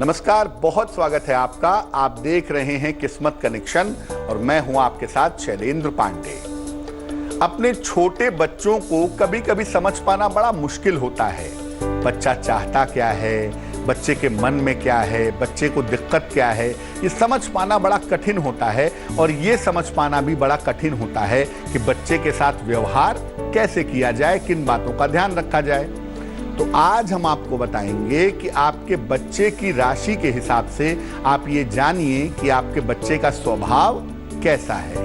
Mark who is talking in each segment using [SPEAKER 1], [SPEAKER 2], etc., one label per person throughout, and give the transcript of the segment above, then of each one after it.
[SPEAKER 1] नमस्कार, बहुत स्वागत है आपका। आप देख रहे हैं किस्मत कनेक्शन और मैं हूं आपके साथ शैलेंद्र पांडे। अपने छोटे बच्चों को कभी कभी समझ पाना बड़ा मुश्किल होता है। बच्चा चाहता क्या है, बच्चे के मन में क्या है, बच्चे को दिक्कत क्या है, ये समझ पाना बड़ा कठिन होता है। और ये समझ पाना भी बड़ा कठिन होता है कि बच्चे के साथ व्यवहार कैसे किया जाए, किन बातों का ध्यान रखा जाए। तो आज हम आपको बताएंगे कि आपके बच्चे की राशि के हिसाब से आप ये जानिए कि आपके बच्चे का स्वभाव कैसा है,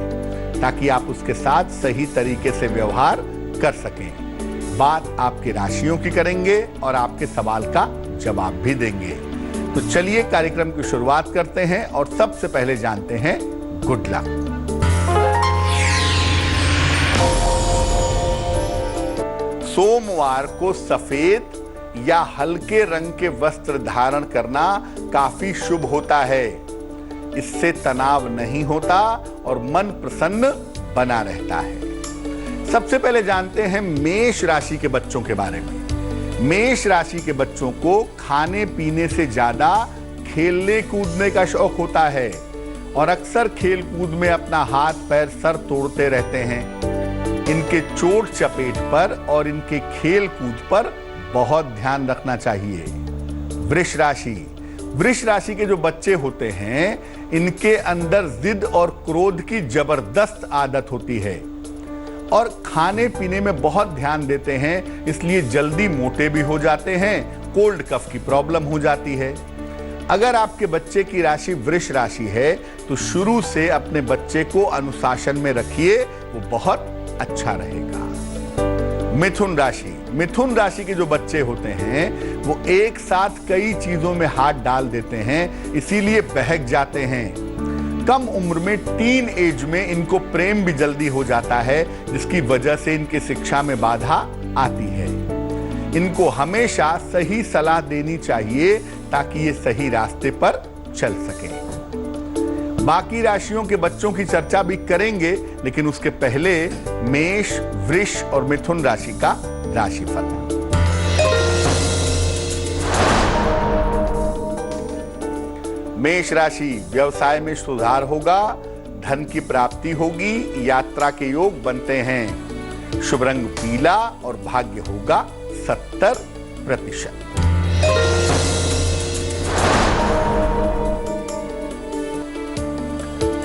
[SPEAKER 1] ताकि आप उसके साथ सही तरीके से व्यवहार कर सकें। बात आपकी राशियों की करेंगे और आपके सवाल का जवाब भी देंगे। तो चलिए कार्यक्रम की शुरुआत करते हैं और सबसे पहले जानते हैं गुड लक। सोमवार को सफेद या हल्के रंग के वस्त्र धारण करना काफी शुभ होता है। इससे तनाव नहीं होता और मन प्रसन्न बना रहता है। सबसे पहले जानते हैं मेष राशि के बच्चों के बारे में। मेष राशि के बच्चों को खाने पीने से ज्यादा खेलने कूदने का शौक होता है और अक्सर खेल कूद में अपना हाथ पैर सर तोड़ते रहते हैं। इनके चोट चपेट पर और इनके खेल कूद पर बहुत ध्यान रखना चाहिए। वृष राशि, वृष राशि के जो बच्चे होते हैं, इनके अंदर जिद और क्रोध की जबरदस्त आदत होती है और खाने पीने में बहुत ध्यान देते हैं, इसलिए जल्दी मोटे भी हो जाते हैं। कोल्ड कफ की प्रॉब्लम हो जाती है। अगर आपके बच्चे की राशि वृष राशि है तो शुरू से अपने बच्चे को अनुशासन में रखिए, वो बहुत अच्छा रहेगा। मिथुन राशि, मिथुन राशि के जो बच्चे होते हैं वो एक साथ कई चीजों में हाथ डाल देते हैं, इसीलिए बहक जाते हैं। कम उम्र में टीन एज में इनको प्रेम भी जल्दी हो जाता है, जिसकी वजह से इनकी शिक्षा में बाधा आती है। इनको हमेशा सही सलाह देनी चाहिए ताकि ये सही रास्ते पर चल सके। बाकी राशियों के बच्चों की चर्चा भी करेंगे, लेकिन उसके पहले मेष, वृष और मिथुन राशि का राशिफल। मेष राशि, व्यवसाय में सुधार होगा, धन की प्राप्ति होगी, यात्रा के योग बनते हैं। शुभ रंग पीला और भाग्य होगा 70%।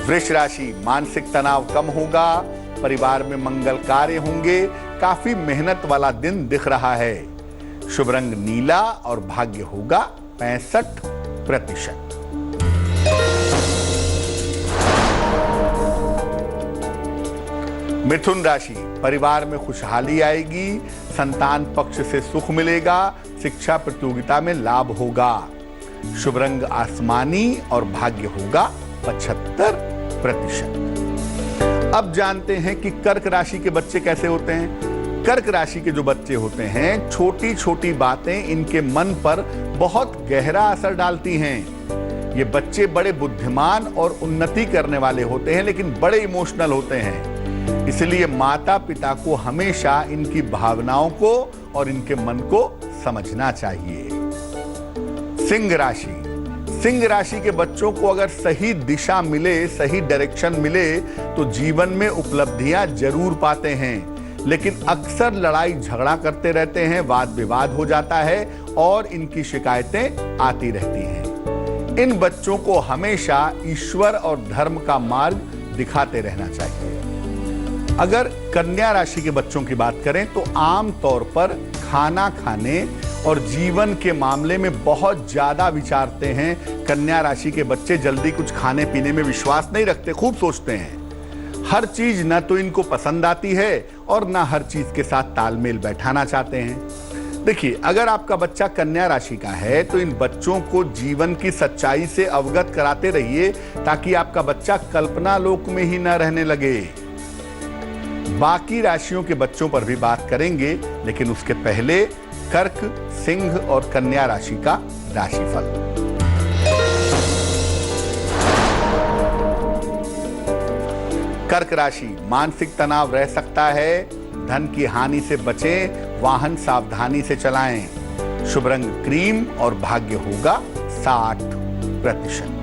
[SPEAKER 1] वृष राशि, मानसिक तनाव कम होगा, परिवार में मंगल कार्य होंगे, काफी मेहनत वाला दिन दिख रहा है। शुभ रंग नीला और भाग्य होगा 65%। मिथुन राशि, परिवार में खुशहाली आएगी, संतान पक्ष से सुख मिलेगा, शिक्षा प्रतियोगिता में लाभ होगा। शुभ रंग आसमानी और भाग्य होगा 75%। अब जानते हैं कि कर्क राशि के बच्चे कैसे होते हैं। कर्क राशि के जो बच्चे होते हैं, छोटी छोटी बातें इनके मन पर बहुत गहरा असर डालती हैं। ये बच्चे बड़े बुद्धिमान और उन्नति करने वाले होते हैं, लेकिन बड़े इमोशनल होते हैं। इसलिए माता पिता को हमेशा इनकी भावनाओं को और इनके मन को समझना चाहिए। सिंह राशि, सिंह राशि के बच्चों को अगर सही दिशा मिले, सही डायरेक्शन मिले तो जीवन में उपलब्धियां जरूर पाते हैं, लेकिन अक्सर लड़ाई झगड़ा करते रहते हैं, वाद विवाद हो जाता है और इनकी शिकायतें आती रहती हैं। इन बच्चों को हमेशा ईश्वर और धर्म का मार्ग दिखाते रहना चाहिए। अगर कन्या राशि के बच्चों की बात करें तो आम तौर पर खाना खाने और जीवन के मामले में बहुत ज्यादा विचारते हैं। कन्या राशि के बच्चे जल्दी कुछ खाने पीने में विश्वास नहीं रखते, खूब सोचते हैं। हर चीज न तो इनको पसंद आती है और न हर चीज के साथ तालमेल बैठाना चाहते हैं। देखिए, अगर आपका बच्चा कन्या राशि का है तो इन बच्चों को जीवन की सच्चाई से अवगत कराते रहिए, ताकि आपका बच्चा कल्पना लोक में ही न रहने लगे। बाकी राशियों के बच्चों पर भी बात करेंगे, लेकिन उसके पहले कर्क, सिंह और कन्या राशि का राशिफल। कर्क राशि, मानसिक तनाव रह सकता है, धन की हानि से बचें, वाहन सावधानी से चलाएं। शुभ रंग क्रीम और भाग्य होगा 60%।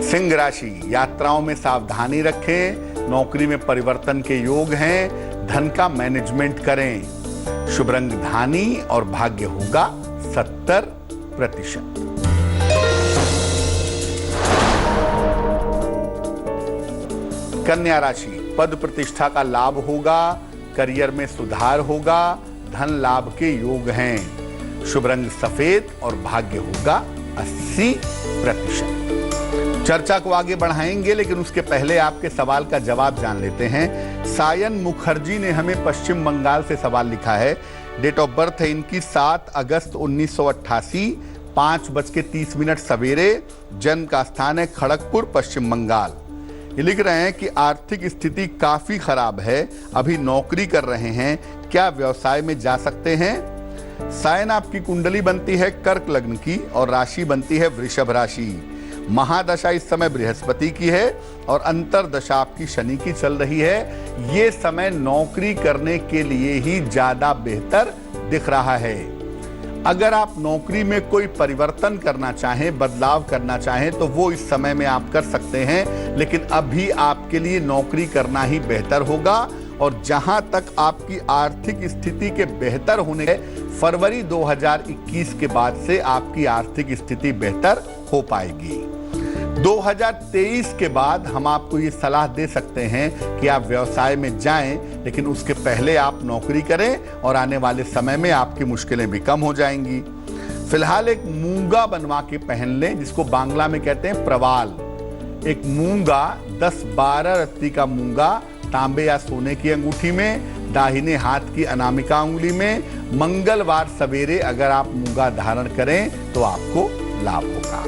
[SPEAKER 1] सिंह राशि, यात्राओं में सावधानी रखें, नौकरी में परिवर्तन के योग हैं, धन का मैनेजमेंट करें। शुभ रंग धानी और भाग्य होगा 70%। कन्या राशि, पद प्रतिष्ठा का लाभ होगा, करियर में सुधार होगा, धन लाभ के योग हैं। शुभ रंग सफेद और भाग्य होगा 80%। चर्चा को आगे बढ़ाएंगे, लेकिन उसके पहले आपके सवाल का जवाब जान लेते हैं। सायन मुखर्जी ने हमें पश्चिम बंगाल से सवाल लिखा है। डेट ऑफ बर्थ है इनकी 7 अगस्त 1988, 5:30 सवेरे। जन्म का स्थान है खड़गपुर, पश्चिम बंगाल। ये लिख रहे हैं कि आर्थिक स्थिति काफी खराब है, अभी नौकरी कर रहे हैं, क्या व्यवसाय में जा सकते हैं? सायन, आपकी कुंडली बनती है कर्क लग्न की और राशि बनती है वृषभ राशि। महादशा इस समय बृहस्पति की है और अंतरदशा आपकी शनि की चल रही है। ये समय नौकरी करने के लिए ही ज्यादा बेहतर दिख रहा है। अगर आप नौकरी में कोई परिवर्तन करना चाहें, बदलाव करना चाहें, तो वो इस समय में आप कर सकते हैं, लेकिन अभी आपके लिए नौकरी करना ही बेहतर होगा। और जहां तक आपकी आर्थिक स्थिति के बेहतर होने के, फरवरी 2021 के बाद से आपकी आर्थिक स्थिति बेहतर हो पाएगी। 2023 के बाद हम आपको ये सलाह दे सकते हैं कि आप व्यवसाय में जाएं, लेकिन उसके पहले आप नौकरी करें और आने वाले समय में आपकी मुश्किलें भी कम हो जाएंगी। फिलहाल एक मूंगा बनवा के पहन लें, जिसको बांग्ला में कहते हैं प्रवाल। एक मूंगा 10-12 रत्ती का मूंगा तांबे या सोने की अंगूठी में, दाहिने हाथ की अनामिका उंगली में, मंगलवार सवेरे अगर आप मूंगा धारण करें तो आपको लाभ होगा।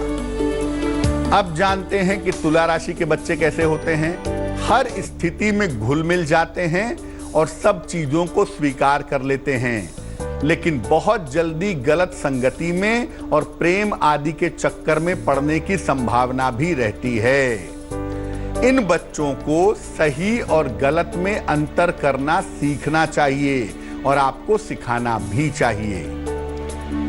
[SPEAKER 1] अब जानते हैं कि तुला राशि के बच्चे कैसे होते हैं। हर स्थिति में घुल मिल जाते हैं और सब चीजों को स्वीकार कर लेते हैं, लेकिन बहुत जल्दी गलत संगति में और प्रेम आदि के चक्कर में पड़ने की संभावना भी रहती है। इन बच्चों को सही और गलत में अंतर करना सीखना चाहिए और आपको सिखाना भी चाहिए।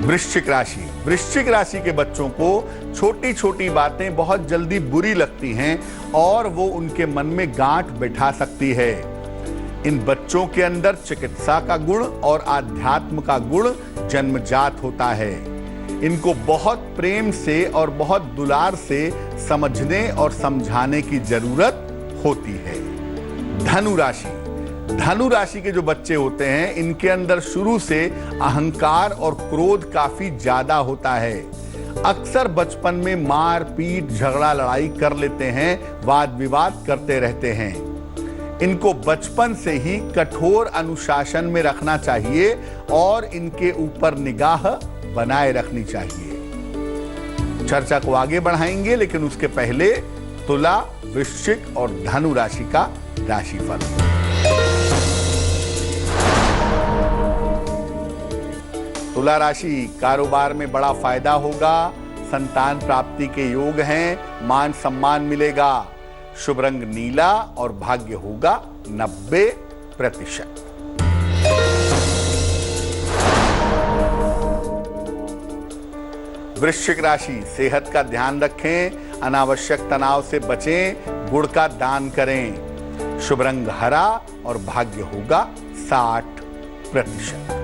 [SPEAKER 1] वृश्चिक राशि, वृश्चिक राशि के बच्चों को छोटी छोटी बातें बहुत जल्दी बुरी लगती हैं और वो उनके मन में गांठ बैठा सकती है। इन बच्चों के अंदर चिकित्सा का गुण और आध्यात्म का गुण जन्मजात होता है। इनको बहुत प्रेम से और बहुत दुलार से समझने और समझाने की जरूरत होती है। धनु राशि, धनु राशि के जो बच्चे होते हैं, इनके अंदर शुरू से अहंकार और क्रोध काफी ज्यादा होता है। अक्सर बचपन में मार पीट, झगड़ा लड़ाई कर लेते हैं, वाद विवाद करते रहते हैं। इनको बचपन से ही कठोर अनुशासन में रखना चाहिए और इनके ऊपर निगाह बनाए रखनी चाहिए। चर्चा को आगे बढ़ाएंगे, लेकिन उसके पहले तुला, वृश्चिक और धनु राशि का राशिफल। तुला राशि, कारोबार में बड़ा फायदा होगा, संतान प्राप्ति के योग हैं, मान सम्मान मिलेगा। शुभ रंग नीला और भाग्य होगा 90%। वृश्चिक राशि, सेहत का ध्यान रखें, अनावश्यक तनाव से बचें, गुड़ का दान करें। शुभ रंग हरा और भाग्य होगा 60%।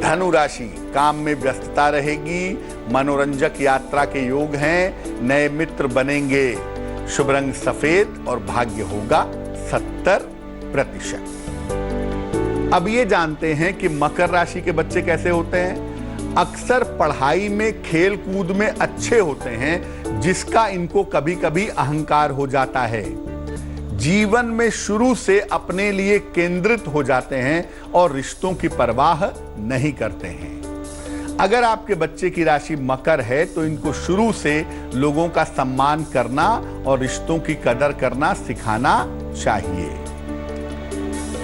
[SPEAKER 1] धनु राशि, काम में व्यस्तता रहेगी, मनोरंजक यात्रा के योग हैं, नए मित्र बनेंगे। शुभ रंग सफेद और भाग्य होगा 70%। अब ये जानते हैं कि मकर राशि के बच्चे कैसे होते हैं। अक्सर पढ़ाई में, खेल कूद में अच्छे होते हैं, जिसका इनको कभी कभी अहंकार हो जाता है। जीवन में शुरू से अपने लिए केंद्रित हो जाते हैं और रिश्तों की परवाह नहीं करते हैं। अगर आपके बच्चे की राशि मकर है तो इनको शुरू से लोगों का सम्मान करना और रिश्तों की कदर करना सिखाना चाहिए।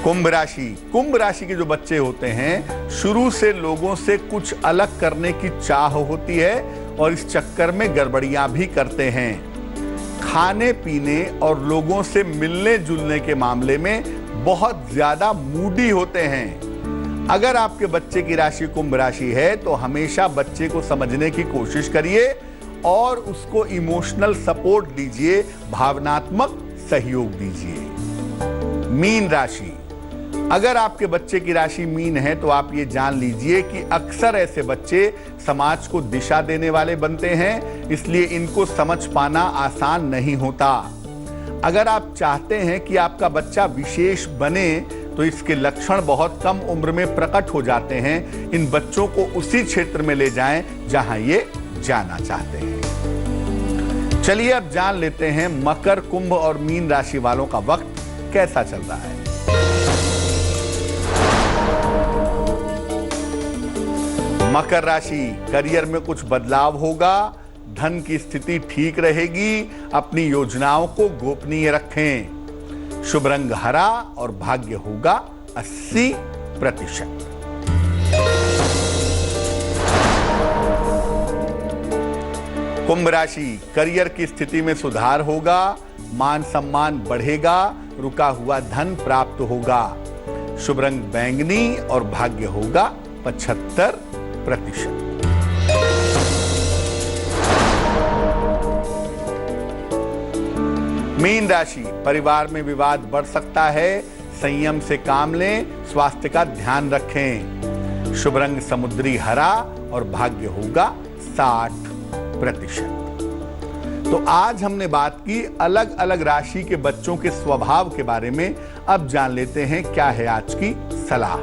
[SPEAKER 1] कुंभ राशि, कुंभ राशि के जो बच्चे होते हैं, शुरू से लोगों से कुछ अलग करने की चाह होती है और इस चक्कर में गड़बड़ियां भी करते हैं। खाने पीने और लोगों से मिलने जुलने के मामले में बहुत ज्यादा मूडी होते हैं। अगर आपके बच्चे की राशि कुंभ राशि है तो हमेशा बच्चे को समझने की कोशिश करिए और उसको इमोशनल सपोर्ट दीजिए, भावनात्मक सहयोग दीजिए। मीन राशि, अगर आपके बच्चे की राशि मीन है तो आप ये जान लीजिए कि अक्सर ऐसे बच्चे समाज को दिशा देने वाले बनते हैं, इसलिए इनको समझ पाना आसान नहीं होता। अगर आप चाहते हैं कि आपका बच्चा विशेष बने तो इसके लक्षण बहुत कम उम्र में प्रकट हो जाते हैं। इन बच्चों को उसी क्षेत्र में ले जाएं जहां ये जाना चाहते हैं। चलिए अब जान लेते हैं मकर, कुंभ और मीन राशि वालों का वक्त कैसा चल रहा है। मकर राशि, करियर में कुछ बदलाव होगा, धन की स्थिति ठीक रहेगी, अपनी योजनाओं को गोपनीय रखें। शुभ रंग हरा और भाग्य होगा 80%। कुंभ राशि, करियर की स्थिति में सुधार होगा, मान सम्मान बढ़ेगा, रुका हुआ धन प्राप्त होगा। शुभ रंग बैंगनी और भाग्य होगा 75%। मीन राशि, परिवार में विवाद बढ़ सकता है, संयम से काम लें, स्वास्थ्य का ध्यान रखें। शुभ रंग समुद्री हरा और भाग्य होगा 60%। तो आज हमने बात की अलग अलग राशि के बच्चों के स्वभाव के बारे में। अब जान लेते हैं क्या है आज की सलाह।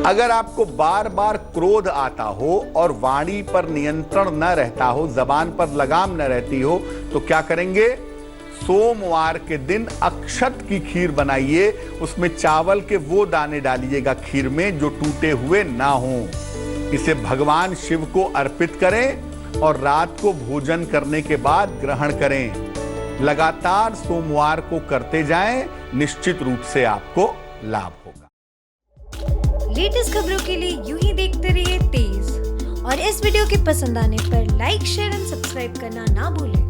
[SPEAKER 1] अगर आपको बार बार क्रोध आता हो और वाणी पर नियंत्रण न रहता हो, जबान पर लगाम न रहती हो, तो क्या करेंगे? सोमवार के दिन अक्षत की खीर बनाइए, उसमें चावल के वो दाने डालिएगा खीर में जो टूटे हुए ना हों। इसे भगवान शिव को अर्पित करें और रात को भोजन करने के बाद ग्रहण करें। लगातार सोमवार को करते जाएं, निश्चित रूप से आपको लाभ होगा।
[SPEAKER 2] लेटेस्ट खबरों के लिए यूं ही देखते रहिए तेज, और इस वीडियो के पसंद आने पर लाइक, शेयर एंड सब्सक्राइब करना ना भूलें।